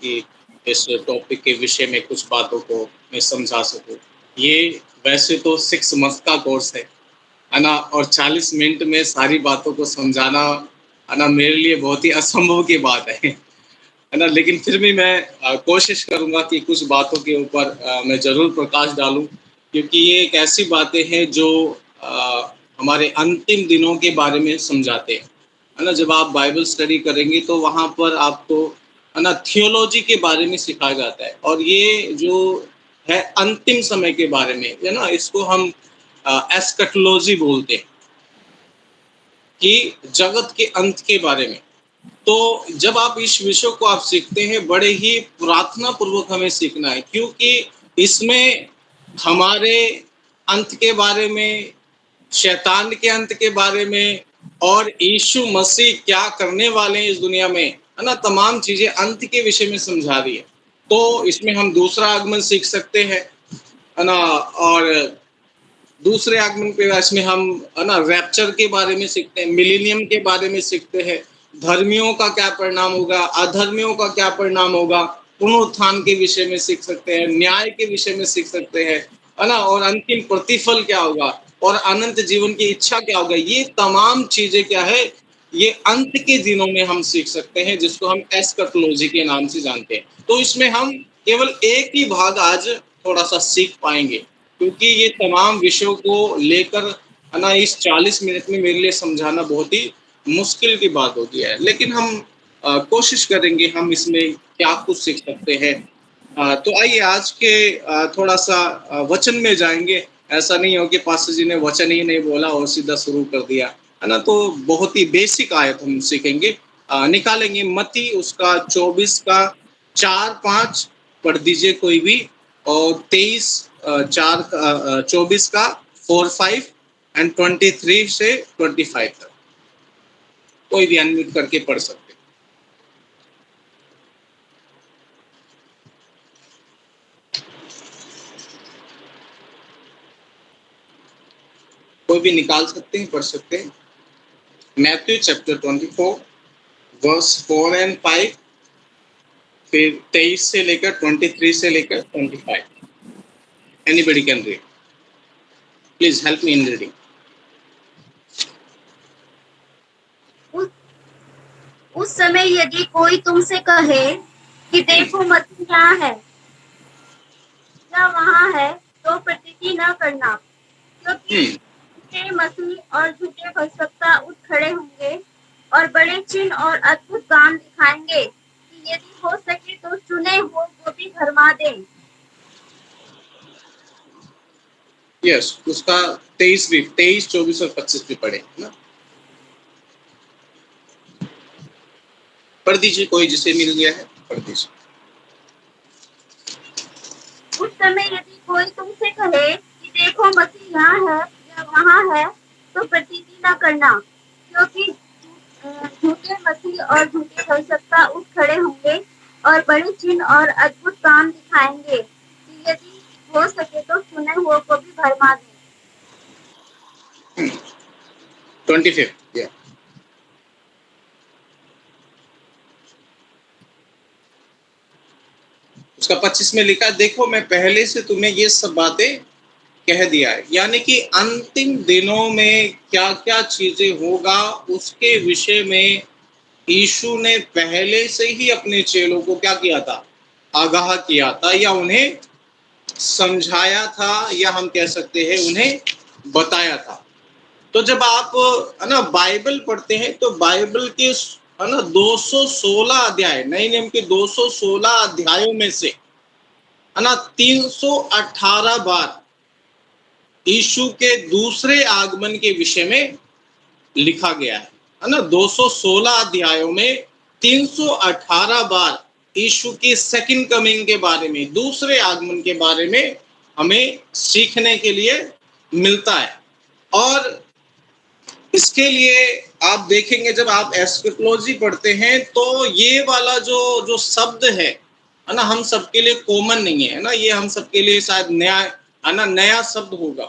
कि इस टॉपिक के विषय में कुछ बातों को मैं समझा सकूँ। ये वैसे तो 6 मंथ का कोर्स है ना? और 40 मिनट में सारी बातों को समझाना, है ना, मेरे लिए बहुत ही असंभव की बात है ना? लेकिन फिर भी मैं कोशिश करूँगा कि कुछ बातों के ऊपर मैं ज़रूर प्रकाश डालूँ, क्योंकि ये एक ऐसी बातें हैं जो हमारे अंतिम दिनों के बारे में समझाते हैं, है ना? जब आप बाइबल स्टडी करेंगे तो वहाँ पर आपको, है ना, थियोलॉजी के बारे में सिखाया जाता है, और ये जो है अंतिम समय के बारे में, है ना? इसको हम एस्कटोलॉजी बोलते हैं, कि जगत के अंत के बारे में। तो जब आप इस विषय को आप सीखते हैं, बड़े ही प्रार्थना पूर्वक हमें सीखना है, क्योंकि इसमें हमारे अंत के बारे में, शैतान के अंत के बारे में, और यीशु मसीह क्या करने वाले हैं इस दुनिया में, है ना, तमाम चीजें अंत के विषय में समझा रही है। तो इसमें हम दूसरा आगमन सीख सकते हैं, है ना, और दूसरे आगमन के वर्ष में हम, है ना, रैप्चर के बारे में सीखते हैं, मिलेनियम के बारे में सीखते हैं, धर्मियों का क्या परिणाम होगा, अधर्मियों का क्या परिणाम होगा, पुनरुत्थान के विषय में सीख सकते हैं, न्याय के विषय में सीख सकते हैं, है ना, और अंतिम प्रतिफल क्या होगा, और अनंत जीवन की इच्छा क्या होगा। ये तमाम चीजें क्या है, ये अंत के दिनों में हम सीख सकते हैं, जिसको हम एस्कटोलॉजी के नाम से जानते हैं। तो इसमें हम केवल एक ही भाग आज थोड़ा सा सीख पाएंगे, क्योंकि ये तमाम विषयों को लेकर, है ना, इस 40 मिनट में मेरे लिए समझाना बहुत ही मुश्किल की बात होती है। लेकिन हम कोशिश करेंगे, हम इसमें क्या कुछ सीख सकते हैं। तो आइए आज के थोड़ा सा वचन में जाएंगे। ऐसा नहीं हो कि पास्टर जी ने वचन ही नहीं बोला और सीधा शुरू कर दिया, है ना। तो बहुत ही बेसिक आयत हम सीखेंगे, निकालेंगे। मत्ती उसका 24 का 4-5 पढ़ दीजिए कोई भी, और 23 4 24 का 4-5 एंड 23 से 25 तक कोई भी अनम्यूट करके पढ़ सकते हैं। कोई भी निकाल सकते हैं, पढ़ सकते हैं। मैथ्यू चैप्टर 24 वर्स 4 एंड 5, फिर 23 से लेकर 23 से लेकर 25। Anybody can read, please help me in reading. उस समय यदि कोई तुमसे कहे कि देखो मसीह यहाँ है या वहाँ है, तो प्रतीति न करना, क्योंकि झूठे मसीह और झूठे भविष्यवक्ता उठ खड़े होंगे और बड़े चिन्ह और अद्भुत काम दिखाएंगे, कि यदि हो सके तो चुने हुओं को भी भरमा दें। यस, उसका 23 भी, 23, 24 और 25 भी पढ़े, है ना। पढ़ दीजिए, कोई जिसे मिल गया है पढ़ दीजिए। उस समय यदि कोई तुमसे कहे कि देखो मसीह यहाँ है या वहाँ है, तो प्रतीति न करना, क्योंकि झूठे मसीह और झूठे भविष्यवक्ता उठ खड़े होंगे और बड़े चिन्ह और अद्भुत काम दिखाएंगे, कि यदि हो सके तो चुने हुओं को भी भरमा दें। 25, या उसका 25 में लिखा, देखो मैं पहले से तुम्हें ये सब बातें कह दिया है। यानी कि अंतिम दिनों में क्या क्या चीजें होगा, उसके विषय में यीशु ने पहले से ही अपने चेलों को क्या किया था, आगाह किया था, या उन्हें समझाया था, या हम कह सकते हैं उन्हें बताया था। तो जब आप, है ना, बाइबल पढ़ते हैं, तो बाइबल के, है ना, 216 अध्याय, नए नियम के 216 अध्यायों में से, है ना, 318 बार यीशु के दूसरे आगमन के विषय में लिखा गया है ना। 216 अध्यायों में 318 बार यीशु की सेकंड कमिंग के बारे में, दूसरे आगमन के बारे में हमें सीखने के लिए मिलता है। और इसके लिए आप देखेंगे, जब आप एस्केटोलॉजी पढ़ते हैं, तो ये वाला जो जो शब्द है ना, हम सबके लिए कॉमन नहीं है ना, ये हम सबके लिए शायद नया, है ना, नया शब्द होगा।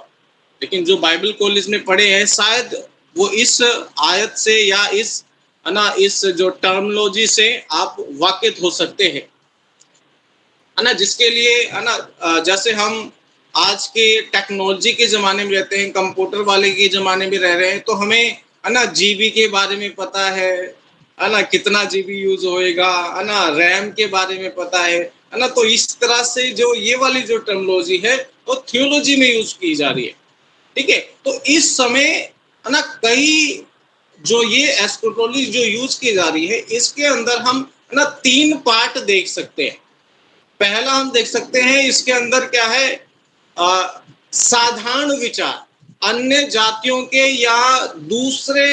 लेकिन जो बाइबल कॉलेज में पढ़े हैं, शायद वो इस आयत से, या इस, है ना, इस जो टर्मिनोलॉजी से आप वाकिफ हो सकते हैं। है ना, जिसके लिए है ना जैसे हम आज के टेक्नोलॉजी के ज़माने में रहते हैं, कंप्यूटर वाले के ज़माने में रह रहे हैं, तो हमें है ना जीबी के बारे में पता है ना, कितना जीबी यूज़ होएगा, है ना, रैम के बारे में पता है ना? तो इस तरह से जो ये वाली जो टर्मिनोलॉजी है, वो थियोलॉजी में यूज़ की जा रही है, ठीक है? तो इस समय है ना कई जो ये एस्क्रोटोलॉजी जो यूज़ की जा रही है, इसके अंदर हम है ना 3 पार्ट देख सकते हैं। पहला हम देख सकते हैं इसके अंदर क्या है साधारण विचार, अन्य जातियों के या दूसरे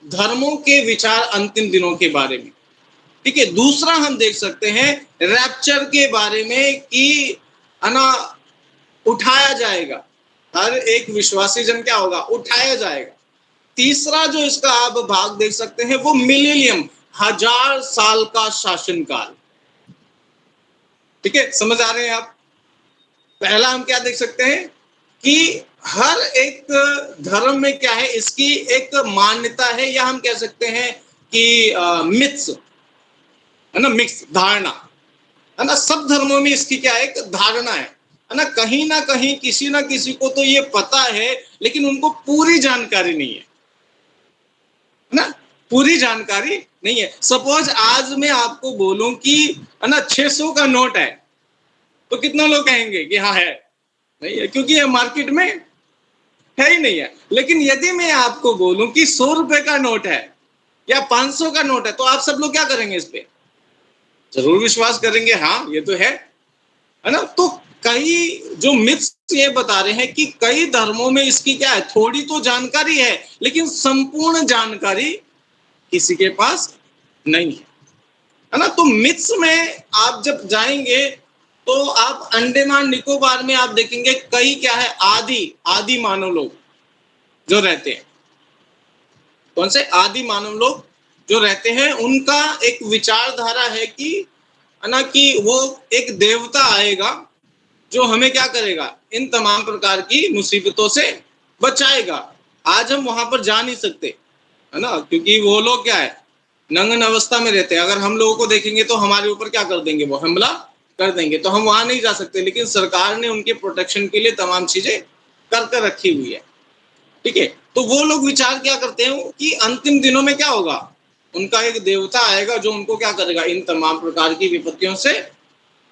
धर्मों के विचार अंतिम दिनों के बारे में, ठीक है। दूसरा हम देख सकते हैं रैप्चर के बारे में कि है ना उठाया जाएगा, हर एक विश्वासी जन क्या होगा, उठाया जाएगा। तीसरा जो इसका आप भाग देख सकते हैं वो मिलेनियम, 1000 साल का शासनकाल, ठीक है। समझ आ रहे हैं आप? पहला हम क्या देख सकते हैं कि हर एक धर्म में क्या है, इसकी एक मान्यता है, या हम कह सकते हैं कि मिथ्स, है ना, मिक्स धारणा, है ना। सब धर्मों में इसकी क्या है, एक धारणा है ना कहीं किसी ना किसी को तो ये पता है, लेकिन उनको पूरी जानकारी नहीं है ना, पूरी जानकारी नहीं है। सपोज आज मैं आपको बोलूं कि है ना 600 का नोट है, तो कितना लोग कहेंगे कि हाँ है, नहीं है, क्योंकि ये मार्केट में है ही नहीं है। लेकिन यदि मैं आपको बोलूं कि 100 रुपए का नोट है या 500 का नोट है, तो आप सब लोग क्या करेंगे, इस पे जरूर विश्वास करेंगे, हाँ ये तो है ना। तो कई जो मिथ्स ये बता रहे हैं कि कई धर्मों में इसकी क्या है, थोड़ी तो जानकारी है, लेकिन संपूर्ण जानकारी किसी के पास नहीं है ना। तो मिथ्स में आप जब जाएंगे तो आप अंडमान निकोबार में आप देखेंगे कई क्या है, आदि आदि मानव लोग जो रहते हैं, कौन से आदि मानव लोग जो रहते हैं, उनका एक विचारधारा है कि है ना कि वो एक देवता आएगा जो हमें क्या करेगा, इन तमाम प्रकार की मुसीबतों से बचाएगा। आज हम वहां पर जा नहीं सकते, है ना, क्योंकि वो लोग क्या है, नंगन अवस्था में रहते हैं। अगर हम लोगों को देखेंगे तो हमारे ऊपर क्या कर देंगे, वो हमला कर देंगे, तो हम वहां नहीं जा सकते। लेकिन सरकार ने उनके प्रोटेक्शन के लिए तमाम चीजें कर कर रखी हुई है, ठीक है। तो वो लोग विचार क्या करते हैं कि अंतिम दिनों में क्या होगा, उनका एक देवता आएगा जो उनको क्या करेगा, इन तमाम प्रकार की विपत्तियों से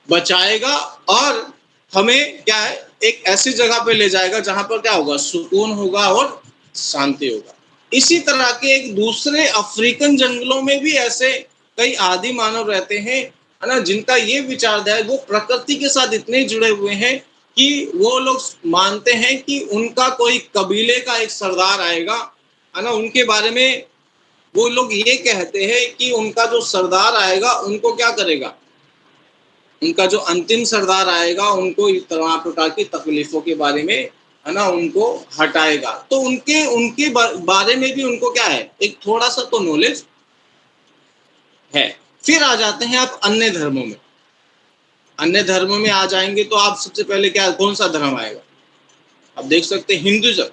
बचाएगा, और हमें क्या है, एक ऐसी जगह पे ले जाएगा जहां पर क्या होगा, सुकून होगा और शांति होगा। इसी तरह के एक दूसरे अफ्रीकन जंगलों में भी ऐसे कई आदि मानव रहते हैं, है ना, जिनका ये विचारधारा है, वो प्रकृति के साथ इतने जुड़े हुए हैं कि वो लोग मानते हैं कि उनका कोई कबीले का एक सरदार आएगा, है ना। उनके बारे में वो लोग ये कहते हैं कि उनका जो सरदार आएगा उनको क्या करेगा, उनका जो अंतिम सरदार आएगा उनको इस तमाम प्रकार की तकलीफों के बारे में, है ना, उनको हटाएगा। तो उनके उनके बारे में भी उनको क्या है, एक थोड़ा सा तो नॉलेज है। फिर आ जाते हैं आप अन्य धर्मों में। अन्य धर्मों में आ जाएंगे तो आप सबसे पहले क्या, कौन सा धर्म आएगा, आप देख सकते हैं हिंदुइज्म।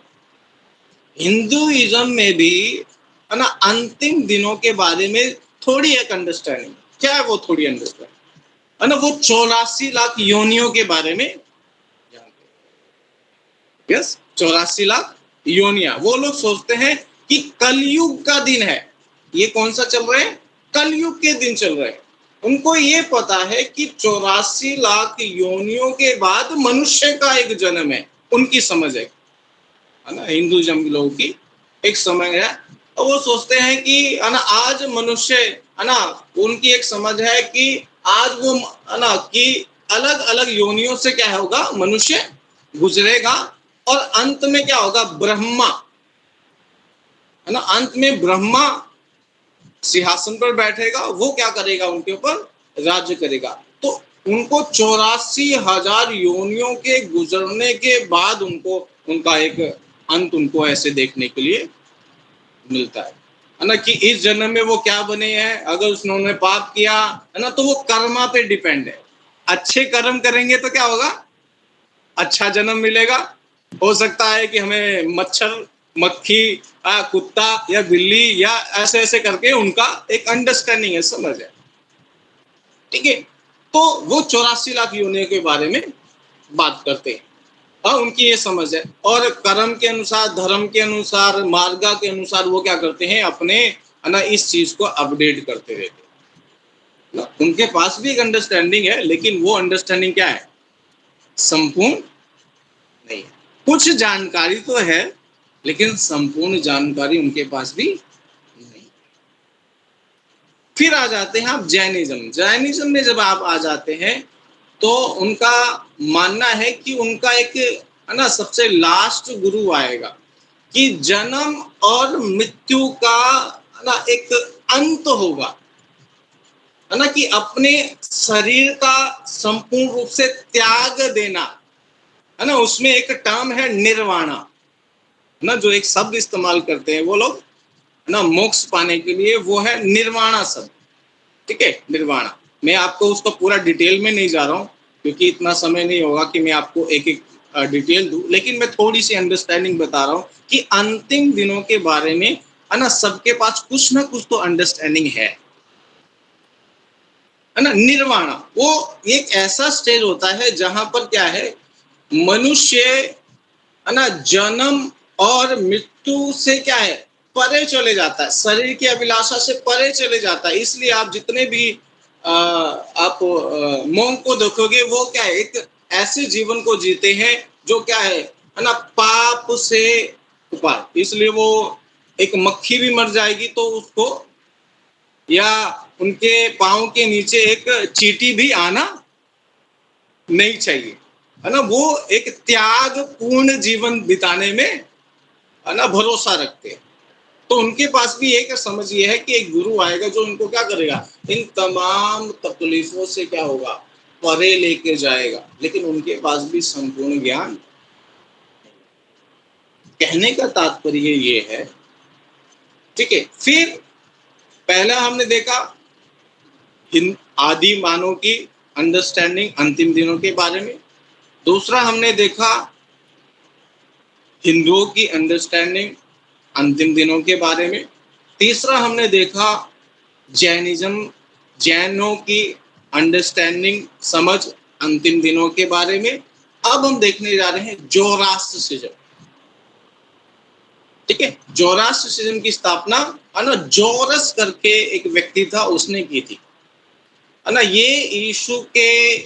हिंदुइज्म में भी है ना अंतिम दिनों के बारे में थोड़ी एक अंडरस्टैंडिंग, क्या है वो थोड़ी अंडरस्टैंडिंग, है ना, वो 84 लाख योनियों के बारे में जानते हैं। यस, 84 लाख योनिया। वो लोग सोचते हैं कि कलयुग का दिन है, ये कौन सा चल रहा है, कलयुग के दिन चल रहे हैं। उनको ये पता है कि 84 लाख योनियों के बाद मनुष्य का एक जन्म है, उनकी समझ है ना, हिंदुइज्म के लोगों की एक समझ है। और वो सोचते हैं कि है ना आज मनुष्य, है ना, उनकी एक समझ है कि आज वो, है ना, कि अलग अलग योनियों से क्या होगा, मनुष्य गुजरेगा, और अंत में क्या होगा, ब्रह्मा, है ना, अंत में ब्रह्मा सिंहासन पर बैठेगा, वो क्या करेगा, उनके ऊपर राज्य करेगा। तो उनको 84,000 योनियों के गुजरने के बाद उनको उनका एक अंत उनको ऐसे देखने के लिए मिलता है ना, कि इस जन्म में वो क्या बने हैं। अगर उन्होंने पाप किया, है ना, तो वो कर्मा पे डिपेंड है। अच्छे कर्म करेंगे तो क्या होगा, अच्छा जन्म मिलेगा। हो सकता है कि हमें मच्छर, मक्खी, कुत्ता या बिल्ली या ऐसे ऐसे करके उनका एक अंडरस्टैंडिंग है, समझ है, ठीक है। तो वो 84 लाख योनियों के बारे में बात करते हैं। हाँ, उनकी ये समझ है। और कर्म के अनुसार, धर्म के अनुसार, मार्गा के अनुसार वो क्या करते हैं, अपने है ना इस चीज को अपडेट करते रहते हैं ना। उनके पास भी एक अंडरस्टैंडिंग है, लेकिन वो अंडरस्टैंडिंग क्या है, संपूर्ण नहीं है। कुछ जानकारी तो है, लेकिन संपूर्ण जानकारी उनके पास भी नहीं। फिर आ जाते हैं आप जैनिज्म। जैनिज्म में जब आप आ जाते हैं तो उनका मानना है कि उनका एक है ना सबसे लास्ट गुरु आएगा, कि जन्म और मृत्यु का है ना एक अंत होगा, है ना, कि अपने शरीर का संपूर्ण रूप से त्याग देना, है ना। उसमें एक टर्म है निर्वाणा, ना, जो एक शब्द इस्तेमाल करते हैं वो लोग ना मोक्ष पाने के लिए, वो है निर्वाणा शब्द। ठीक है, निर्वाणा। मैं आपको उसका पूरा डिटेल में नहीं जा रहा हूँ, क्योंकि इतना समय नहीं होगा कि मैं आपको एक एक डिटेल दूं, लेकिन मैं थोड़ी सी अंडरस्टैंडिंग बता रहा हूँ कि अंतिम दिनों के बारे में है ना सबके पास कुछ ना कुछ तो अंडरस्टैंडिंग है ना। निर्वाणा वो एक ऐसा स्टेज होता है जहां पर क्या है, मनुष्य है ना जन्म और मृत्यु से क्या है, परे चले जाता है, शरीर की अभिलाषा से परे चले जाता है। इसलिए आप जितने भी आप मोंग को देखोगे, वो क्या है, एक ऐसे जीवन को जीते हैं जो क्या है ना पाप से उपार। इसलिए वो एक मक्खी भी मर जाएगी तो उसको, या उनके पाँव के नीचे एक चींटी भी आना नहीं चाहिए, है ना। वो एक त्याग पूर्ण जीवन बिताने में है ना भरोसा रखते हैं। तो उनके पास भी एक समझ ये है कि एक गुरु आएगा जो उनको क्या करेगा, इन तमाम तकलीफों से क्या होगा, परे लेके जाएगा। लेकिन उनके पास भी संपूर्ण ज्ञान। कहने का तात्पर्य ये है, ठीक है। फिर पहला हमने देखा आदि मानव की अंडरस्टैंडिंग अंतिम दिनों के बारे में। दूसरा हमने देखा हिंदुओं की अंडरस्टैंडिंग अंतिम दिनों के बारे में। तीसरा हमने देखा जैनिज्म, जैनों की अंडरस्टैंडिंग, समझ अंतिम दिनों के बारे में। अब हम देखने जा रहे हैं जोरास्ट्रिज्म। ठीक है, जोरास्ट्रिज्म की स्थापना है ना जोरस करके एक व्यक्ति था, उसने की थी, है ना। ये यीशु के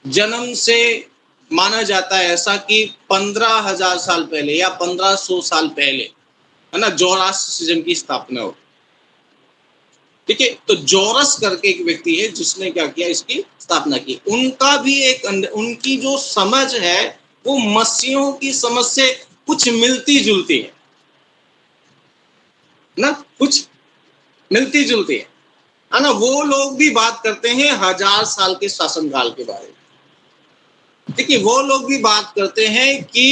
जन्म से माना जाता है ऐसा कि 15,000 साल पहले या 1500 साल पहले, है ना, जोरास्ट्रिज्म की स्थापना हो। ठीक है, तो जोरस करके एक व्यक्ति है जिसने क्या किया, इसकी स्थापना की। उनका भी एक उनकी जो समझ है वो मसीहों की समझ से कुछ मिलती जुलती है ना, कुछ मिलती जुलती है ना। वो लोग भी बात करते हैं 1000 साल के शासनकाल के बारे में। देखिए, वो लोग भी बात करते हैं कि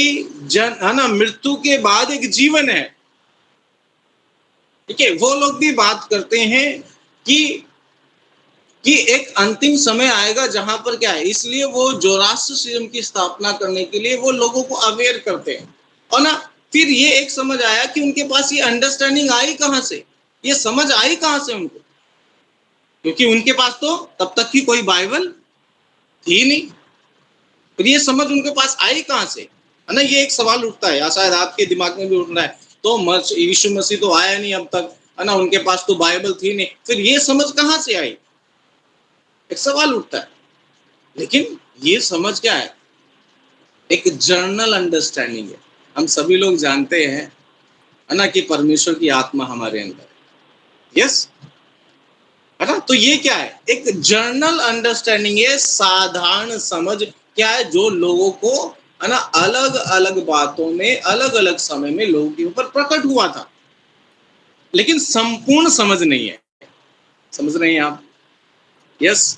है ना मृत्यु के बाद एक जीवन है। ठीक है, वो लोग भी बात करते हैं कि एक अंतिम समय आएगा जहां पर क्या है, इसलिए वो जोरास्ट्रिज्म की स्थापना करने के लिए वो लोगों को अवेयर करते हैं। और ना फिर ये एक समझ आया कि उनके पास ये अंडरस्टैंडिंग आई कहां से, ये समझ आई कहां से उनको, क्योंकि उनके पास तो तब तक की कोई बाइबल थी नहीं। फिर ये समझ उनके पास आई कहां से, है ना। ये एक सवाल उठता है, या शायद आपके दिमाग में भी उठ रहा है, तो यीशु मसीह तो आया नहीं अब तक, है ना, उनके पास तो बाइबल थी नहीं, फिर ये समझ कहां से आई, एक सवाल उठता है। लेकिन ये समझ क्या है, एक जर्नल अंडरस्टैंडिंग है। हम सभी लोग जानते हैं, है ना, कि परमेश्वर की आत्मा हमारे अंदर है। यस, है ना। तो ये क्या है, एक जर्नल अंडरस्टैंडिंग है, साधारण समझ क्या है, जो लोगों को है ना अलग अलग बातों में अलग अलग समय में लोगों के ऊपर प्रकट हुआ था, लेकिन संपूर्ण समझ नहीं है। समझ रहे हैं आप? यस,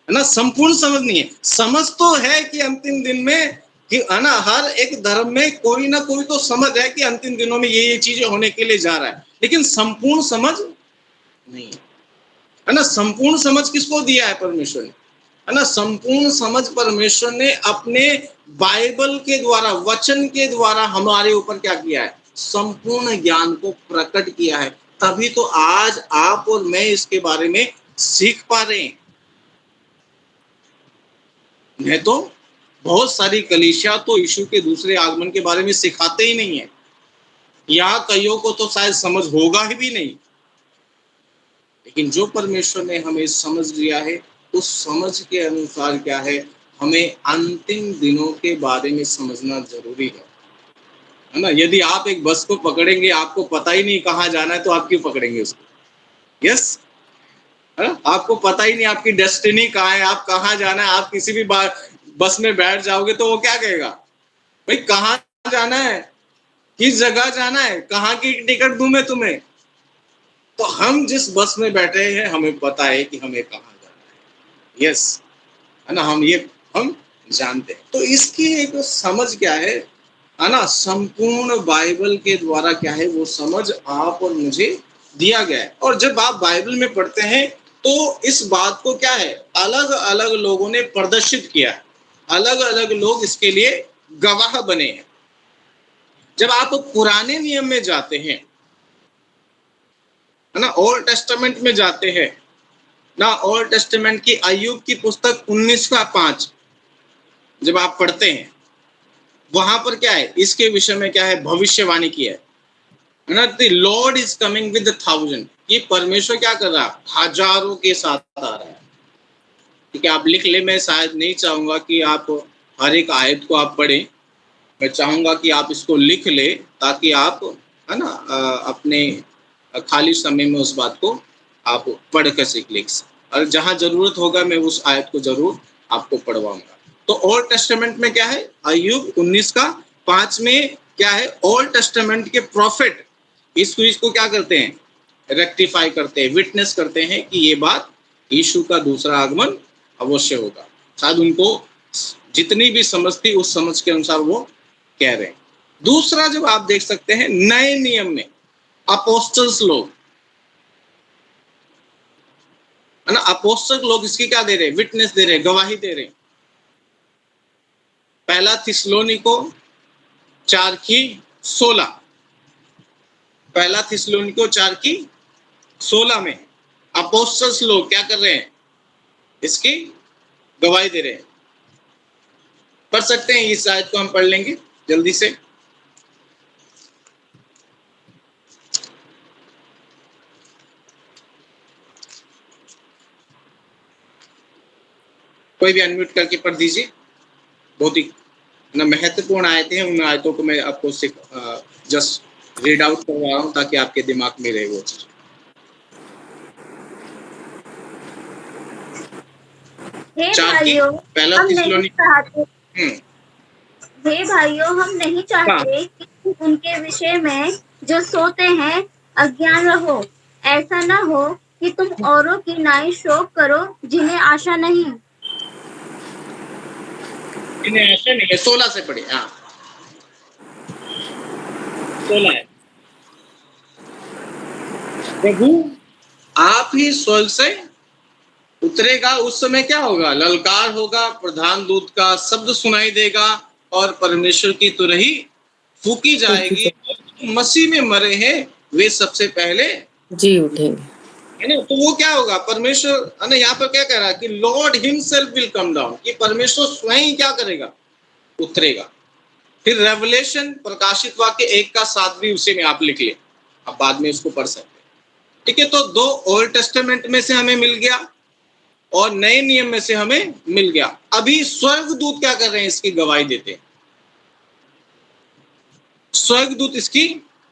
है ना, संपूर्ण समझ नहीं है। समझ तो है कि अंतिम दिन में, कि है ना हर एक धर्म में कोई ना कोई तो समझ है कि अंतिम दिनों में ये चीजें होने के लिए जा रहा है, लेकिन संपूर्ण समझ नहीं है ना। संपूर्ण समझ किसको दिया है, परमेश्वर ने, है ना। संपूर्ण समझ परमेश्वर ने अपने बाइबल के द्वारा, वचन के द्वारा हमारे ऊपर क्या किया है, संपूर्ण ज्ञान को प्रकट किया है। तभी तो आज आप और मैं इसके बारे में सीख पा रहे हैं। नहीं तो बहुत सारी कलीसिया तो यीशु के दूसरे आगमन के बारे में सिखाते ही नहीं है। यहाँ कईयों को तो शायद समझ होगा ही भी नहीं, लेकिन जो परमेश्वर ने हमें समझ लिया है, उस समझ के अनुसार क्या है, हमें अंतिम दिनों के बारे में समझना जरूरी है ना। यदि आप एक बस को पकड़ेंगे, आपको पता ही नहीं कहाँ जाना है, तो आप क्यों पकड़ेंगे उसको? यस, आपको पता ही नहीं आपकी डेस्टिनी कहाँ है, आप कहाँ जाना है, आप किसी भी बस में बैठ जाओगे तो वो क्या कहेगा, भाई कहाँ जाना है, किस जगह जाना है, कहाँ की टिकट दूं मैं तुम्हें? तो हम जिस बस में बैठे हैं, हमें पता है कि हमें कहाँ जाना है। यस, है ना, हम जानते हैं। तो इसकी एक समझ क्या है ना, संपूर्ण बाइबल के द्वारा क्या है, वो समझ आप और मुझे दिया गया है। और जब आप बाइबल में पढ़ते हैं तो इस बात को क्या है, अलग अलग लोगों ने प्रदर्शित किया है, अलग अलग लोग इसके लिए गवाह बने हैं। जब आप पुराने नियम में जाते हैं, है ना, ओल्ड टेस्टामेंट में जाते हैं ना, ओल्ड टेस्टामेंट की अय्यूब की पुस्तक 19 का 5 जब आप पढ़ते हैं, वहां पर क्या है, इसके विषय में क्या है, भविष्यवाणी की है ना, the Lord is coming with 1000। ये परमेश्वर क्या कर रहा है, हजारों के साथ आ रहा है। ठीक है, आप लिख ले, मैं शायद नहीं चाहूंगा कि आप हर एक आयत को आप पढ़ें, मैं चाहूंगा कि आप इसको लिख ले, ताकि आप, है ना, अपने खाली समय में उस बात को आप पढ़ कर सीख ले, और जहां जरूरत होगा मैं उस आयत को जरूर आपको पढ़वाऊंगा। तो ओल्ड टेस्टामेंट में क्या है, अय्यूब 19 का 5 में क्या है, ओल्ड टेस्टामेंट के प्रॉफिट इस चीज को क्या करते हैं, रेक्टिफाई करते हैं, विटनेस करते हैं कि ये बात, यीशु का दूसरा आगमन अवश्य होगा। शायद उनको जितनी भी समझ थी, उस समझ के अनुसार वो कह रहे हैं। दूसरा, जब आप देख सकते हैं नए नियम में अपोस्टल्स लोग, है ना, अपोस्टल लोग इसकी क्या दे रहे हैं, विटनेस दे रहे हैं, गवाही दे रहे हैं। पहला थिस्सलुनीको 4:16, पहला थिस्सलुनीको 4:16 में अपोस्टल्स लोग क्या कर रहे हैं, इसकी गवाही दे रहे हैं। पढ़ सकते हैं, इस आयत को हम पढ़ लेंगे जल्दी से। कोई भी अनम्यूट करके पढ़ दीजिए। बहुत ही ना महत्वपूर्ण आयतें हैं, उन आयतों को मैं आपको जस्ट रीड आउट करवा रहा हूँ, ताकि आपके दिमाग में रहे वो चीज। हे चार की भाइयों, पहला हम नहीं थिस्सलुनी। चाहते हे भाइयों, हम नहीं हाँ, चाहते कि तुम उनके विषय में जो सोते हैं अज्ञान रहो। ऐसा न हो कि तुम औरों की नाई शोक करो जिन्हें आशा नहीं। इन्हें ऐसे नहीं है, 16 से पढ़े। हाँ, 16 है। प्रभु आप ही स्वर्ग से उतरेगा, उस समय क्या होगा, ललकार होगा, प्रधान दूत का शब्द सुनाई देगा, और परमेश्वर की तुरही फूकी जाएगी। मसीह में मरे हैं वे सबसे पहले जी उठेंगे, है ना। तो वो क्या होगा, परमेश्वर, है ना, यहाँ पर क्या कह रहा है कि Lord himself will come down, कि परमेश्वर स्वयं क्या करेगा, उतरेगा। फिर रेवलेशन प्रकाशित वाक्य 1:7 भी उसी में आप लिख ले, आप बाद में इसको पढ़ सकते हैं। ठीक है, तो 2 ओल्ड टेस्टामेंट में से हमें मिल गया और नए नियम में से हमें मिल गया। अभी स्वर्गदूत क्या कर रहे हैं, इसकी गवाही देते हैं। स्वर्गदूत इसकी,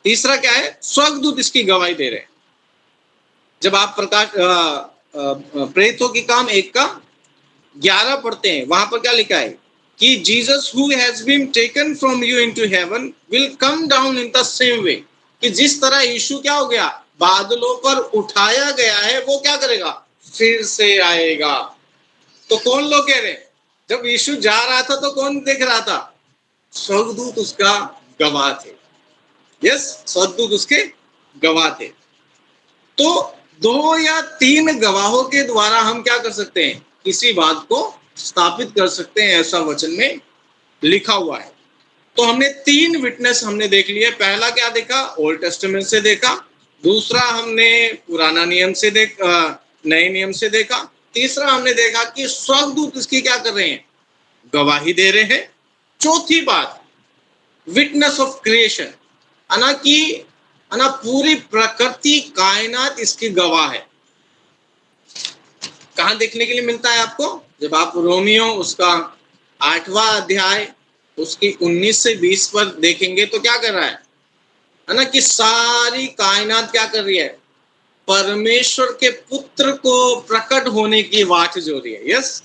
तीसरा क्या है, स्वर्गदूत इसकी गवाही दे रहे हैं। जब आप प्रेरितों की काम 1:11 पढ़ते हैं, वहां पर क्या लिखा है कि Jesus who has been taken from you into heaven will come down in the same way, कि जिस तरह यीशु क्या हो गया, बादलों पर उठाया गया है, वो क्या करेगा, फिर से आएगा। तो कौन लोग कह रहे हैं, जब यीशु जा रहा था तो कौन देख रहा था, स्वर्गदूत उसका गवाह थे। यस, स्वर्गदूत उसके गवाह थे। तो 2 या 3 गवाहों के द्वारा हम क्या कर सकते हैं, किसी बात को स्थापित कर सकते हैं, ऐसा वचन में लिखा हुआ है। तो हमने 3 विटनेस हमने देख लिए। पहला क्या देखा, ओल्ड टेस्टामेंट से देखा। दूसरा हमने पुराना नियम से नए नियम से देखा। तीसरा हमने देखा कि स्वर्गदूत इसकी क्या कर रहे हैं, गवाही दे रहे हैं। चौथी बात, विटनेस ऑफ क्रिएशन, पूरी प्रकृति कायनात इसकी गवाह है। कहां देखने के लिए मिलता है आपको? जब आप रोमियो उसका 8वां अध्याय उसकी 19 से 20 पर देखेंगे तो क्या कर रहा है ना, कि सारी कायनात क्या कर रही है? परमेश्वर के पुत्र को प्रकट होने की वाट जो रही है। यस,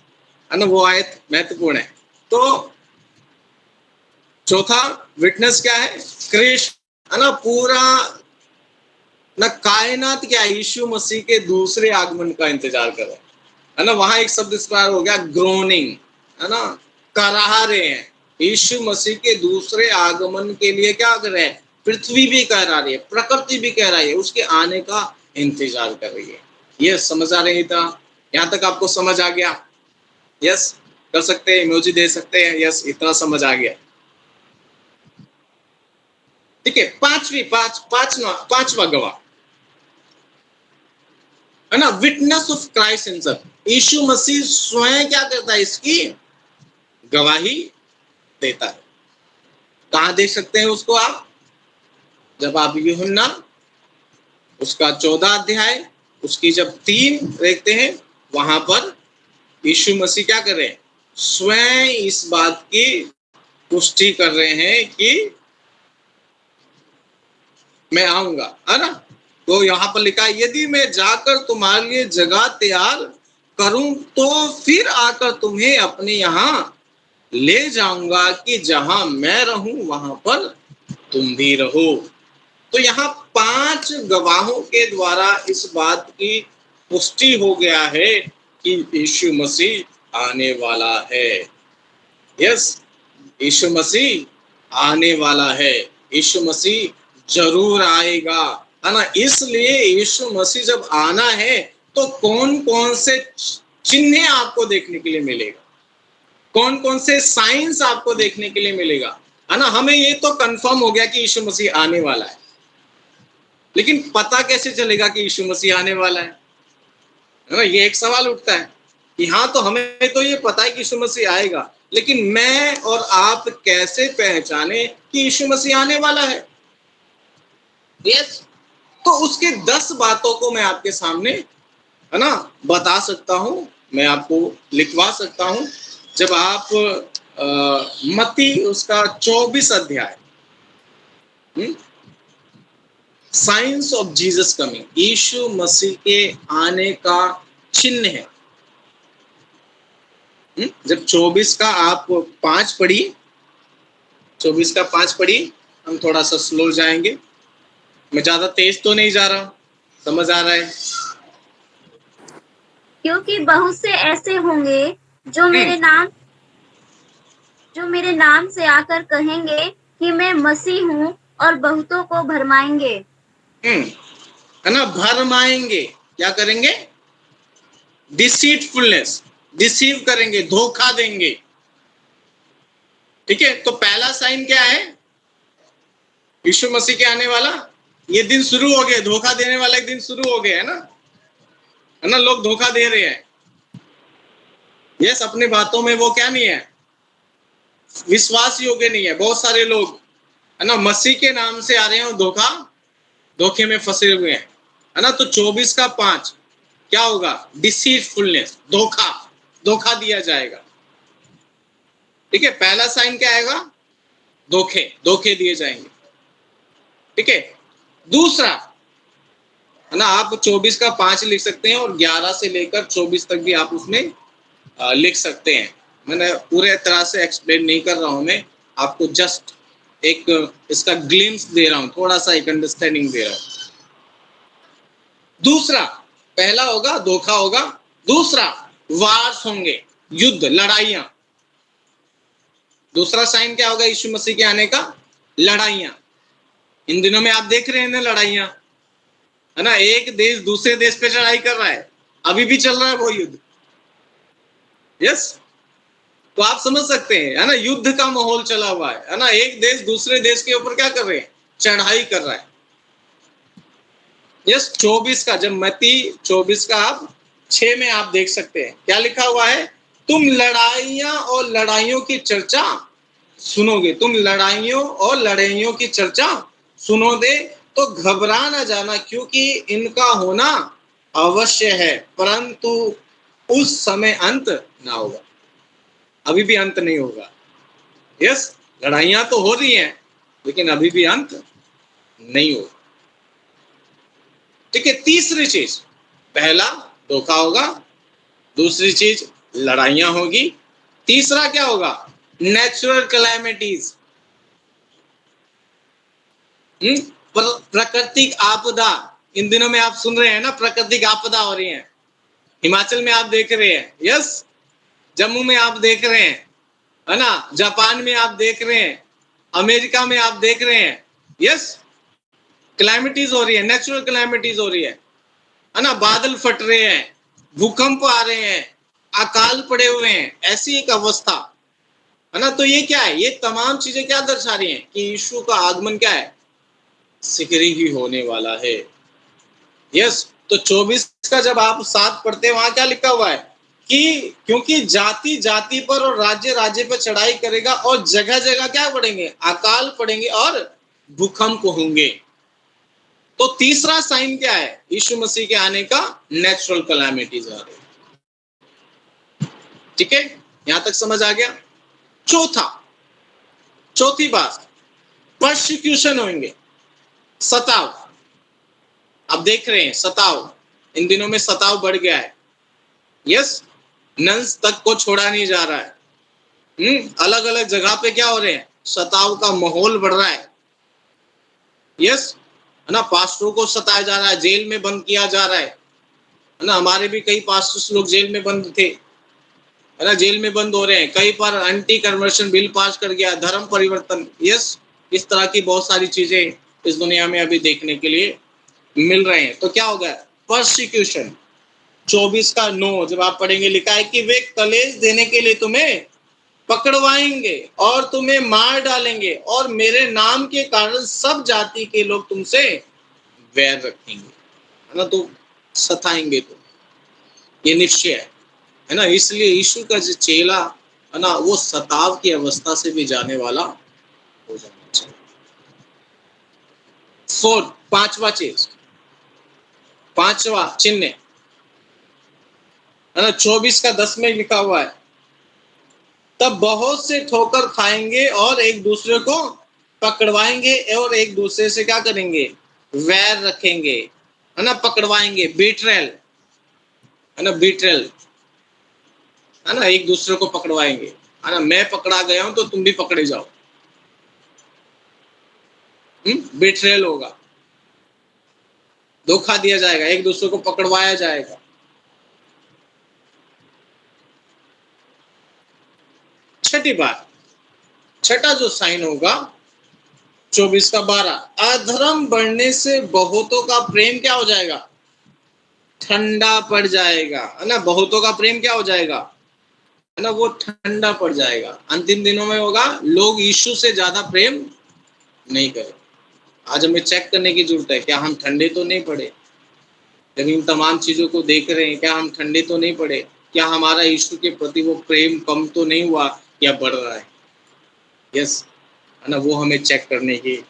है ना, वो आयत महत्वपूर्ण है। तो चौथा विटनेस क्या है? क्रिएशन, है ना, पूरा ना कायनात क्या है? यीशु मसीह के दूसरे आगमन का इंतजार कर रहा है ना। वहां एक शब्द इस्तेमाल हो गया, ग्रोनिंग, है ना, कराह रहे हैं। यीशु मसीह के दूसरे आगमन के लिए क्या कर रहे हैं? पृथ्वी भी कह रही है, प्रकृति भी कह रही है, उसके आने का इंतजार कर रही है। ये समझ आ रही था? यहां तक आपको समझ आ गया? यस कर सकते हैं, इमोजी दे सकते हैं। यस, इतना समझ आ गया। ठीक है, पांचवा गवाह, है ना, विटनेस ऑफ क्राइस्ट हिमसेल्फ। यीशु मसीह स्वयं क्या करता है? इसकी गवाही देता है। कहां देख सकते हैं उसको आप? जब आप यूहन्ना उसका 14 अध्याय उसकी जब 3 देखते हैं, वहां पर यीशु मसीह क्या कर रहे हैं? स्वयं इस बात की पुष्टि कर रहे हैं कि मैं आऊंगा, है ना। तो यहां पर लिखा है, यदि मैं जाकर तुम्हारे लिए जगह तैयार करूं तो फिर आकर तुम्हें अपने यहां ले जाऊंगा कि जहां मैं रहूं वहां पर तुम भी रहो। तो यहाँ 5 गवाहों के द्वारा इस बात की पुष्टि हो गया है कि यीशु मसीह आने वाला है। यस, यीशु मसीह आने वाला है। यीशु मसीह जरूर आएगा, है ना। इसलिए यीशु मसीह जब आना है तो कौन कौन से चिन्ह आपको देखने के लिए मिलेगा, कौन कौन से साइंस आपको देखने के लिए मिलेगा, है ना। हमें ये तो कंफर्म हो गया कि यीशु मसीह आने वाला है, लेकिन पता कैसे चलेगा कि यीशु मसीह आने वाला है ना। ये एक सवाल उठता है कि हाँ, तो हमें तो ये पता है कि यीशु मसीह आएगा, लेकिन मैं और आप कैसे पहचाने कि यीशु मसीह आने वाला है? यस, तो उसके 10 बातों को मैं आपके सामने, है ना, बता सकता हूं, मैं आपको लिखवा सकता हूं। जब आप मत्ती उसका 24 अध्याय, साइंस ऑफ जीसस कमिंग, यीशु मसीह के आने का चिन्ह है। जब 24 का आप 5 पढ़िए, 24 का 5 पढ़िए। हम थोड़ा सा स्लो जाएंगे, मैं ज्यादा तेज तो नहीं जा रहा, समझ आ रहा है? क्योंकि बहुत से ऐसे होंगे जो मेरे नाम से आकर कहेंगे कि मैं मसीह हूँ और बहुतों को भरमाएंगे। है ना, भरमाएंगे। क्या करेंगे? डिसीटफुलनेस, डिसीव करेंगे, धोखा देंगे। ठीक है, तो पहला साइन क्या है? यीशु मसीह के आने वाला ये दिन शुरू हो गया, धोखा देने वाला एक दिन शुरू हो गया, है ना। लोग धोखा दे रहे हैं। यस, अपनी बातों में वो क्या नहीं है? विश्वास योग्य नहीं है। बहुत सारे लोग, है ना, मसीह के नाम से आ रहे हैं और धोखे में फंसे हुए हैं, है ना। तो 24 का 5 क्या होगा? डिसीटफुलनेस, धोखा दिया जाएगा। ठीक है, पहला साइन क्या आएगा? धोखे दिए जाएंगे। ठीक है, दूसरा, है ना, आप 24 का 5 लिख सकते हैं और 11 से लेकर 24 तक भी आप उसमें लिख सकते हैं। मैंने पूरे तरह से एक्सप्लेन नहीं कर रहा हूं, मैं आपको जस्ट एक इसका ग्लिम्स दे रहा हूं, थोड़ा सा एक अंडरस्टैंडिंग दे रहा हूं। दूसरा, पहला होगा धोखा होगा, दूसरा वार्स होंगे, युद्ध, लड़ाइयां। दूसरा साइन क्या होगा यीशु मसीह के आने का? लड़ाइयां। इन दिनों में आप देख रहे हैं ना लड़ाइयां, है ना। एक देश दूसरे देश पे लड़ाई कर रहा है, अभी भी चल रहा है वो युद्ध। यस, तो आप समझ सकते हैं, है ना, युद्ध का माहौल चला हुआ है ना। एक देश दूसरे देश के ऊपर क्या कर रहे हैं? चढ़ाई कर रहा है। यस, 24 का, जब मत्ती 24 का आप 6 में आप देख सकते हैं क्या लिखा हुआ है? तुम लड़ाइयां और लड़ाइयों की चर्चा सुनोगे, तुम लड़ाइयों और लड़ाइयों की चर्चा सुनोगे तो घबरा ना जाना, क्योंकि इनका होना अवश्य है, परंतु उस समय अंत ना होगा। अभी भी अंत नहीं होगा। यस, लड़ाइयां तो हो रही हैं, लेकिन अभी भी अंत नहीं होगा। ठीक है, तीसरी चीज, पहला धोखा होगा, दूसरी चीज लड़ाइयां होगी, तीसरा क्या होगा? नेचुरल कैलामिटीज, प्राकृतिक आपदा। इन दिनों में आप सुन रहे हैं ना, प्राकृतिक आपदा हो रही है। हिमाचल में आप देख रहे हैं, यस, जम्मू में आप देख रहे हैं, है ना, जापान में आप देख रहे हैं, अमेरिका में आप देख रहे हैं, यस, क्लाइमेटीज हो रही है, नेचुरल क्लाइमेटीज हो रही है ना, बादल फट रहे हैं, भूकंप आ रहे हैं, अकाल पड़े हुए हैं, ऐसी एक अवस्था, है ना। तो ये क्या है? ये तमाम चीजें क्या दर्शा रही हैं कि यीशु का आगमन क्या है? शीघ्र ही होने वाला है। यस, तो 24 का जब आप 7 पढ़ते हैं, वहां क्या लिखा हुआ है कि क्योंकि जाति जाति पर और राज्य राज्य पर चढ़ाई करेगा और जगह जगह क्या पड़ेंगे? अकाल पड़ेंगे और भूकंप होंगे। तो तीसरा साइन क्या है यीशु मसीह के आने का? नेचुरल कैलामिटीज आ रही। ठीक है, यहां तक समझ आ गया। चौथी बात, परसिक्यूशन होंगे, सताव। आप देख रहे हैं सताव, इन दिनों में सताव बढ़ गया है। यस, नंस तक को छोड़ा नहीं जा रहा है। अलग अलग जगह पे क्या हो रहे हैं? सताव का माहौल बढ़ रहा है। यस, है ना, पास्टरों को सताया जा रहा है, जेल में बंद किया जा रहा है ना। हमारे भी कई पास्टर्स लोग जेल में बंद थे, है ना, जेल में बंद हो रहे हैं। कई बार एंटी कन्वर्शन बिल पास कर गया, धर्म परिवर्तन। यस, इस तरह की बहुत सारी चीजें इस दुनिया में अभी देखने के लिए मिल रहे हैं। तो क्या होगा? परसिक्यूशन। 24 का 9 जब आप पढ़ेंगे, लिखा है कि वे कलेश देने के लिए तुम्हें पकड़वाएंगे और तुम्हें मार डालेंगे, और मेरे नाम के कारण सब जाति के लोग तुमसे वैर रखेंगे, है ना, तो सताएंगे। तो ये निश्चय है ना। इसलिए यीशु का जो चेला है ना, वो सताव की अवस्था से भी जाने वाला हो जाना चाहिए। पांचवा चीज, पांचवा चिन्ह, है ना, 24 का 10 में लिखा हुआ है, तब बहुत से ठोकर खाएंगे और एक दूसरे को पकड़वाएंगे और एक दूसरे से क्या करेंगे? वैर रखेंगे, है ना, पकड़वाएंगे, बीट्रेल, है ना, बीट्रेल, है ना, एक दूसरे को पकड़वाएंगे, है ना, मैं पकड़ा गया हूं तो तुम भी पकड़े जाओ। बीट्रेल होगा, धोखा दिया जाएगा, एक दूसरे को पकड़वाया जाएगा। छठी बात, छठा जो साइन होगा 24 का 12, अधर्म बढ़ने से बहुतों का प्रेम क्या हो जाएगा? ठंडा पड़ जाएगा, है ना। बहुतों का प्रेम क्या हो जाएगा? है ना, वो ठंडा पड़ जाएगा। अंतिम दिनों में होगा, लोग यीशु से ज्यादा प्रेम नहीं करें। आज हमें चेक करने की जरूरत है, क्या हम ठंडे तो नहीं पड़े? जब इन तमाम चीजों को देख रहे हैं, क्या हम ठंडे तो नहीं पड़े? क्या हमारा यीशु के प्रति वो प्रेम कम तो नहीं हुआ या बढ़ रहा है? यस, है ना, वो हमें चेक करने की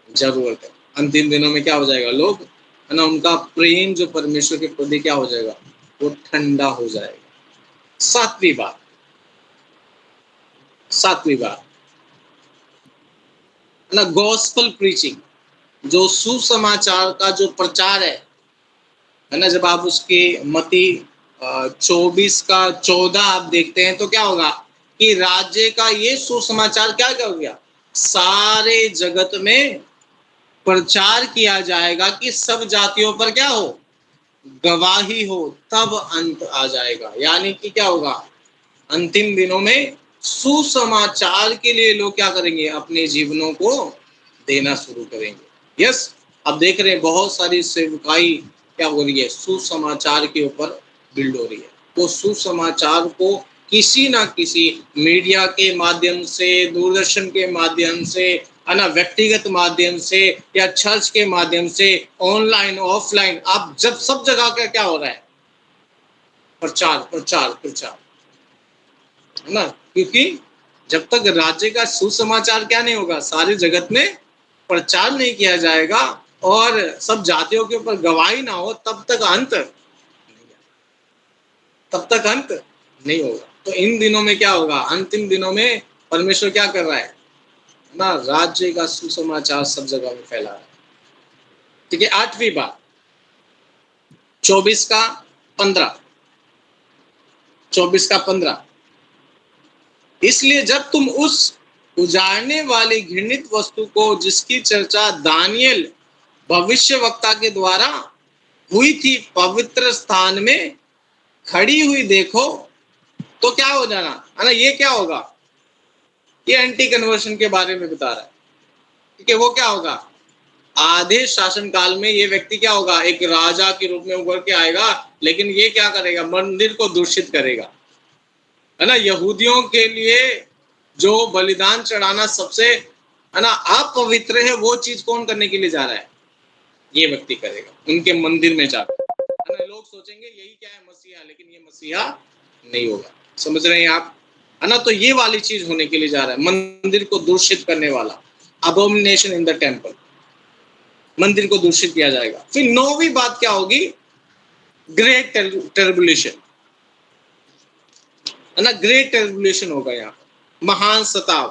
जरूरत है। अंतिम दिनों में क्या हो जाएगा? लोग, है ना, उनका प्रेम जो परमेश्वर के प्रति क्या हो जाएगा? वो ठंडा हो जाएगा। सातवीं बात, है ना, गॉस्पल प्रीचिंग, जो सुसमाचार का जो प्रचार है ना, जब आप उसके मती 24 का 14 आप देखते हैं, तो क्या होगा कि राज्य का ये सुसमाचार क्या क्या हो गया? सारे जगत में प्रचार किया जाएगा कि सब जातियों पर क्या हो? गवाही हो, तब अंत आ जाएगा। यानी कि क्या होगा? अंतिम दिनों में सुसमाचार के लिए लोग क्या करेंगे? अपने जीवनों को देना शुरू करेंगे। यस, अब देख रहे हैं बहुत सारी सेवकाई क्या हो रही है? सुसमाचार के ऊपर बिल्ड हो रही है। वो सुसमाचार को किसी ना किसी मीडिया के माध्यम से, दूरदर्शन के माध्यम से, है ना, व्यक्तिगत माध्यम से या चर्च के माध्यम से, ऑनलाइन ऑफलाइन, आप जब सब जगह का क्या हो रहा है? प्रचार प्रचार प्रचार। है ना, क्योंकि जब तक राज्य का सुसमाचार क्या नहीं होगा, सारे जगत में प्रचार नहीं किया जाएगा और सब जातियों के ऊपर गवाही ना हो, तब तक अंत नहीं होगा। तो इन दिनों में क्या होगा, अंतिम दिनों में परमेश्वर क्या कर रहा है ना, राज्य का सुसमाचार सब जगह में फैला रहा है। ठीक है, 8वीं बात, 24 का 15, 24 का 15। इसलिए जब तुम उस उजाड़ने वाली घृणित वस्तु को, जिसकी चर्चा दानियल भविष्यवक्ता के द्वारा हुई थी, पवित्र स्थान में खड़ी हुई देखो, तो क्या हो जाना है ना, ये क्या होगा, ये एंटी कन्वर्शन के बारे में बता रहा है। ठीक है, वो क्या होगा, आधे शासन काल में ये व्यक्ति क्या होगा, एक राजा के रूप में उभर के आएगा, लेकिन ये क्या करेगा, मंदिर को दूषित करेगा, है ना। यहूदियों के लिए जो बलिदान चढ़ाना सबसे, है ना, अपवित्र है, वो चीज कौन करने के लिए जा रहा है, ये व्यक्ति करेगा उनके मंदिर में जाकर, है ना। लोग सोचेंगे यही क्या है मसीहा, लेकिन ये मसीहा नहीं होगा, समझ रहे हैं आप, है ना। तो ये वाली चीज होने के लिए जा रहा है, मंदिर को दूषित करने वाला, अबोमिनेशन इन द टेम्पल, मंदिर को दूषित किया जाएगा। फिर 9वीं बात क्या होगी, ग्रेट ट्रिब्यूलेशन, है ना, ग्रेट ट्रिब्यूलेशन होगा यहाँ, महान सताव।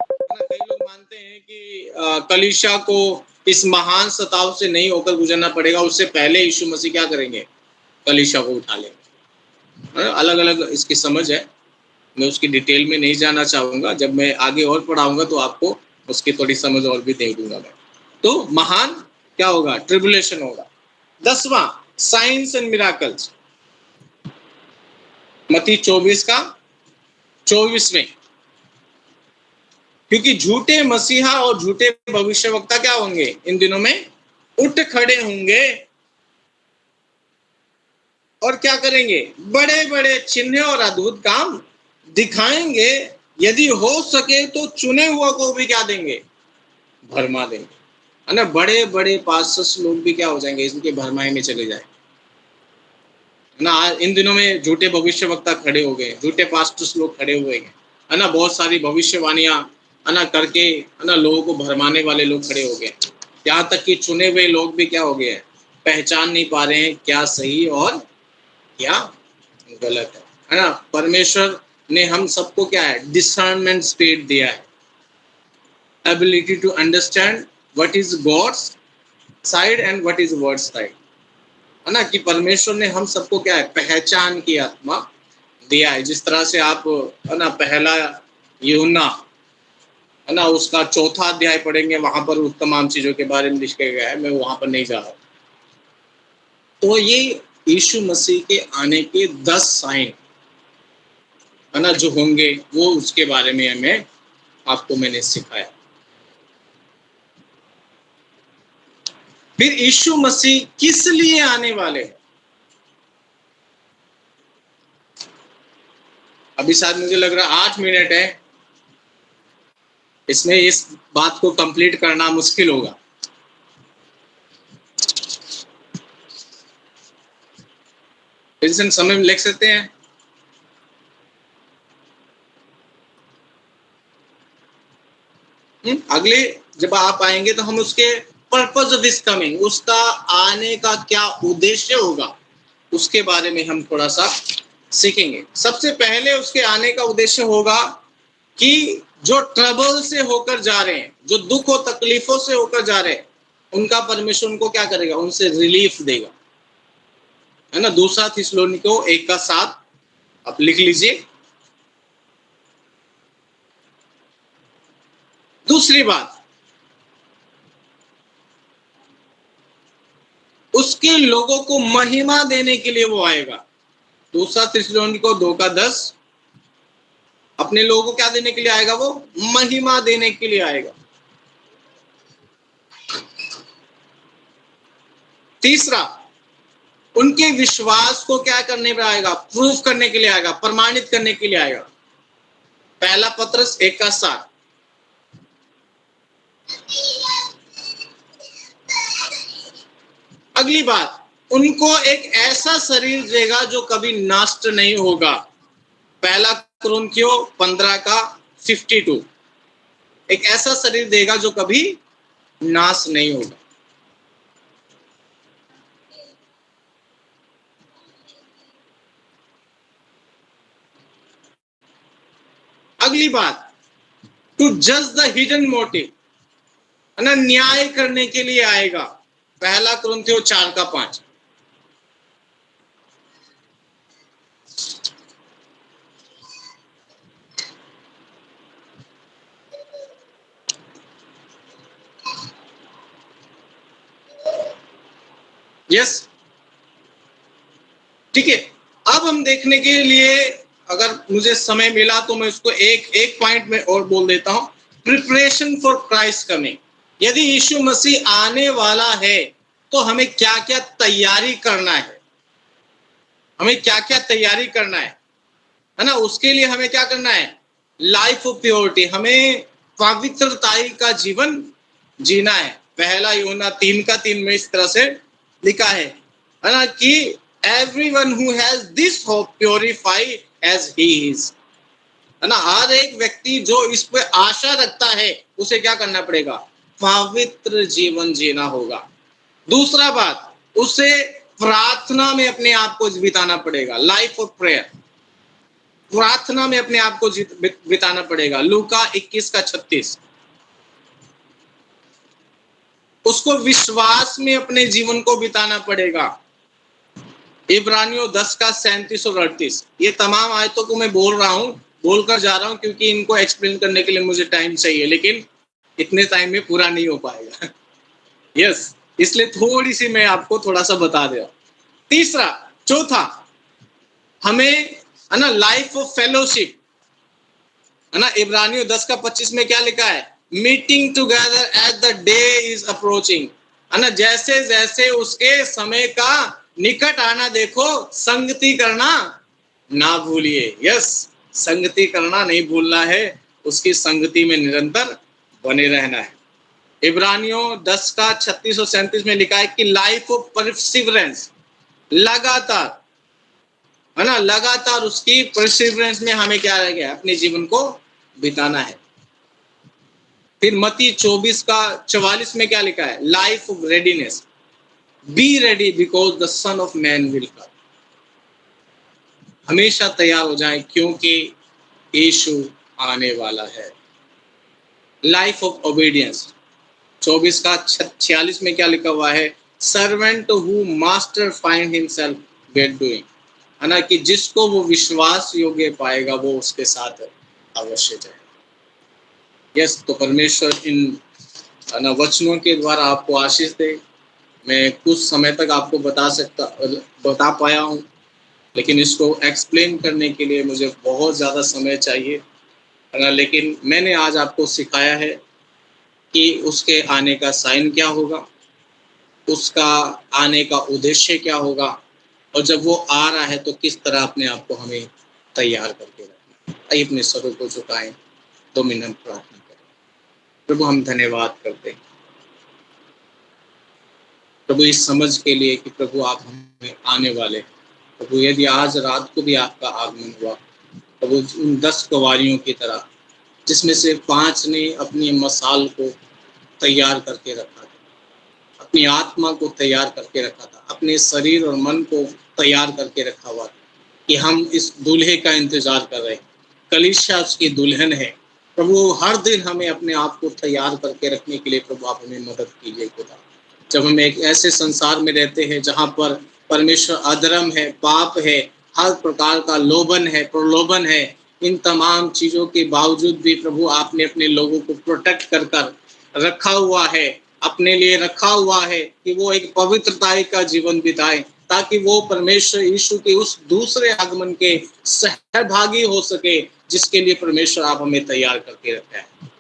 कई लोग मानते हैं कि कलीसिया को इस महान सताव से नहीं होकर गुजरना पड़ेगा, उससे पहले यीशु मसीह क्या करेंगे, कलीसिया को उठा लेंगे। अलग अलग इसकी समझ है, मैं उसकी डिटेल में नहीं जाना चाहूंगा, जब मैं आगे और पढ़ाऊंगा तो आपको उसकी थोड़ी समझ और भी दे दूंगा मैं। तो महान क्या होगा, ट्रिब्यूलेशन होगा। 10वां, साइंस एंड मिराकल्स, मत्ती 24 का 24 में, क्योंकि झूठे मसीहा और झूठे भविष्यवक्ता क्या होंगे, इन दिनों में उठ खड़े होंगे और क्या करेंगे, बड़े बड़े चिन्ह और अद्भुत काम दिखाएंगे, यदि हो सके तो चुने हुआ को भी क्या देंगे, भरमा देंगे, है ना। बड़े बड़े पास्टर्स लोग भी क्या हो जाएंगे, इनके भरमाए में चले जाए ना। इन दिनों में झूठे भविष्यवक्ता खड़े हो गए, झूठे पास्टर्स लोग खड़े हुए हैं, है ना, बहुत सारी भविष्यवाणियां, है ना, करके, है ना, लोगों को भरमाने वाले लोग खड़े हो गए। यहाँ तक कि चुने हुए लोग भी क्या हो गए, पहचान नहीं पा रहे हैं क्या सही और क्या गलत है ना। परमेश्वर ने हम सबको क्या है, डिसर्नमेंट स्पिरिट दिया है, ability to understand what is God's side and what is world's side, है ना, कि परमेश्वर ने हम सबको क्या है, पहचान की आत्मा दिया है। जिस तरह से आप, है ना, पहला यूहन्ना, है ना, उसका 4था अध्याय पढ़ेंगे, वहां पर उस तमाम चीजों के बारे में लिखा गया है, मैं वहां पर नहीं जा रहा। तो ये यीशु मसीह के आने के 10 साइन, है ना, जो होंगे, वो उसके बारे में हमें आपको मैंने सिखाया। फिर यीशु मसीह किस लिए आने वाले हैं, अभी शायद मुझे लग रहा है 8 मिनट है, इसमें इस बात को कंप्लीट करना मुश्किल होगा। इस समय में लिख सकते हैं, अगले जब आप आएंगे तो हम उसके पर्पज ऑफ हिज कमिंग, उसका आने का क्या उद्देश्य होगा, उसके बारे में हम थोड़ा सा सीखेंगे। सबसे पहले उसके आने का उद्देश्य होगा कि जो ट्रबल से होकर जा रहे हैं, जो दुख और तकलीफों से होकर जा रहे हैं, उनका परमेश्वर उनको क्या करेगा, उनसे रिलीफ देगा, है ना। 2 थिस्सलुनीको 1:7 आप लिख लीजिए। दूसरी बात, उसके लोगों को महिमा देने के लिए वो आएगा। 2 थिस्सलुनीको 2:10, अपने लोगों को क्या देने के लिए आएगा, वो महिमा देने के लिए आएगा। तीसरा, उनके विश्वास को क्या करने पे आएगा, प्रूफ करने के लिए आएगा, प्रमाणित करने के लिए आएगा। पहला पत्रस 1:7। अगली बात, उनको एक ऐसा शरीर देगा जो कभी नष्ट नहीं होगा, पहला कुरिन्थियों 15 का 52, एक ऐसा शरीर देगा जो कभी नाश नहीं होगा। अगली बात, टू जज द हिडन मोटिव, है ना, न्याय करने के लिए आएगा। पहला कुरिन्थियों 4 का 5। यस, ठीक है। अब हम देखने के लिए, अगर मुझे समय मिला तो मैं उसको एक पॉइंट में और बोल देता हूं। प्रिपरेशन फॉर क्राइस्ट कमिंग, यदि यीशु मसीह आने वाला है तो हमें क्या क्या तैयारी करना है, हमें क्या क्या तैयारी करना है ना। उसके लिए हमें क्या करना है, लाइफ ऑफ प्योरिटी, हमें पवित्रताई का जीवन जीना है। पहला यूहन्ना 3 का 3 में इस तरह से लिखा है ना, कि everyone who has this hope purify as he is, है ना। हर एक व्यक्ति जो इस पे आशा रखता है उसे क्या करना पड़ेगा, पवित्र जीवन जीना होगा। दूसरा बात, उसे प्रार्थना में अपने आप को बिताना पड़ेगा, लाइफ ऑफ प्रेयर, प्रार्थना में अपने आप को बिताना पड़ेगा। लूका 21 का 36। उसको विश्वास में अपने जीवन को बिताना पड़ेगा। इब्रानियों 10 का 37 और 38। ये तमाम आयतों को मैं बोल रहा हूँ, बोलकर जा रहा हूँ, क्योंकि इनको एक्सप्लेन करने के लिए मुझे टाइम चाहिए, लेकिन इतने टाइम में पूरा नहीं हो पाएगा। यस, इसलिए थोड़ी सी मैं आपको थोड़ा सा बता दे। तीसरा, चौथा, हमें, है ना, लाइफ ऑफ फेलोशिप, है ना। इब्रानियों 10 का 25 में क्या लिखा है, meeting together as the day is approaching, है ना। जैसे जैसे उसके समय का निकट आना देखो, संगति करना ना भूलिए। यस, संगति करना नहीं भूलना है, उसकी संगति में निरंतर बने रहना है। इब्रानियों 10 का 36 और 37 में लिखा है कि लाइफ ऑफ परसिवरेंस, लगातार, है ना, लगातार उसकी परसिवरेंस में हमें क्या रह गया, अपने जीवन को बिताना है। फिर मत्ती 24 का 44 में क्या लिखा है, life of readiness, be ready because the son of man will come, हमेशा तैयार हो जाएं क्योंकि यीशु आने वाला है। लाइफ ऑफ ओबीडियंस 24 का 46 में क्या लिखा हुआ है, servant who master find himself well doing, है ना, कि जिसको वो विश्वास योग्य पाएगा वो उसके साथ अवश्य जाए। यस, तो परमेश्वर इन वचनों के द्वारा आपको आशीष दे। मैं कुछ समय तक आपको बता पाया हूँ, लेकिन इसको एक्सप्लेन करने के लिए मुझे बहुत ज़्यादा समय चाहिए, है ना। लेकिन मैंने आज आपको सिखाया है कि उसके आने का साइन क्या होगा, उसका आने का उद्देश्य क्या होगा, और जब वो आ रहा है तो किस तरह अपने आप को हमें तैयार करके रखना। आइए अपने सरों को झुकाएं, 2 मिनट प्रार्थना करें। प्रभु, हम धन्यवाद करते हैं प्रभु इस समझ के लिए कि प्रभु आप हमें आने वाले। प्रभु यदि आज रात को भी आपका आगमन हुआ, प्रभु उन 10 गवारियों की तरह, जिसमें से 5 ने अपनी मसाल को तैयार करके रखा था, अपनी आत्मा को तैयार करके रखा था, अपने शरीर और मन को तैयार करके रखा हुआ था कि हम इस दूल्हे का इंतजार कर रहे हैं, कलीसिया उसकी दुल्हन है। प्रभु हर दिन हमें अपने आप को तैयार करके रखने के लिए प्रभु आप हमें मदद कीजिए खुदा। जब हम एक ऐसे संसार में रहते हैं जहाँ पर परमेश्वर अधर्म है, पाप है, हर प्रकार का लोभन है, प्रलोभन है, इन तमाम चीज़ों के बावजूद भी प्रभु आपने अपने लोगों को प्रोटेक्ट कर रखा हुआ है, अपने लिए रखा हुआ है कि वो एक पवित्रता का जीवन बिताएं, ताकि वो परमेश्वर यीशु के उस दूसरे आगमन के सहभागी हो सके जिसके लिए परमेश्वर आप हमें तैयार करके रखा है।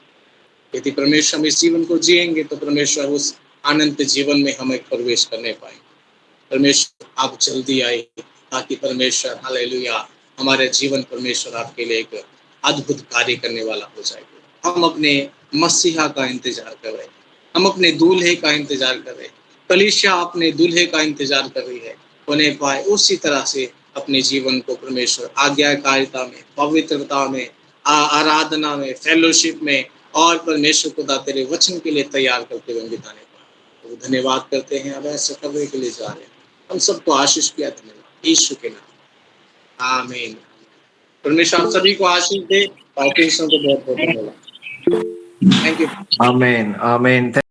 यदि परमेश्वर हम इस जीवन को जिएंगे तो परमेश्वर उस अनंत जीवन में हमें प्रवेश करने पाए। परमेश्वर आप जल्दी आए ताकि परमेश्वर हालेलुया हमारे जीवन परमेश्वर आपके लिए एक अद्भुत कार्य करने वाला हो जाए। हम अपने मसीहा का इंतजार कर रहे हैं, हम अपने दूल्हे का इंतजार कर रहे हैं, कलीसिया अपने दूल्हे का इंतजार कर रही है, होने पाए उसी तरह से अपने जीवन को परमेश्वर आज्ञाकारिता में, पवित्रता में, आराधना में, फेलोशिप में और परमेश्वर खुदा तेरे वचन के लिए तैयार करते हुए बिताने पाए। तो धन्यवाद करते हैं, अब ऐसा करने के लिए जा रहे हैं। हम सबको आशीष किया, धन्यवाद यीशु के नाम, आमीन। परमेश्वर आप सभी को आशीष दे। पार्टिशन को बहुत बहुत धन्यवाद। Thank you. Amen. Amen.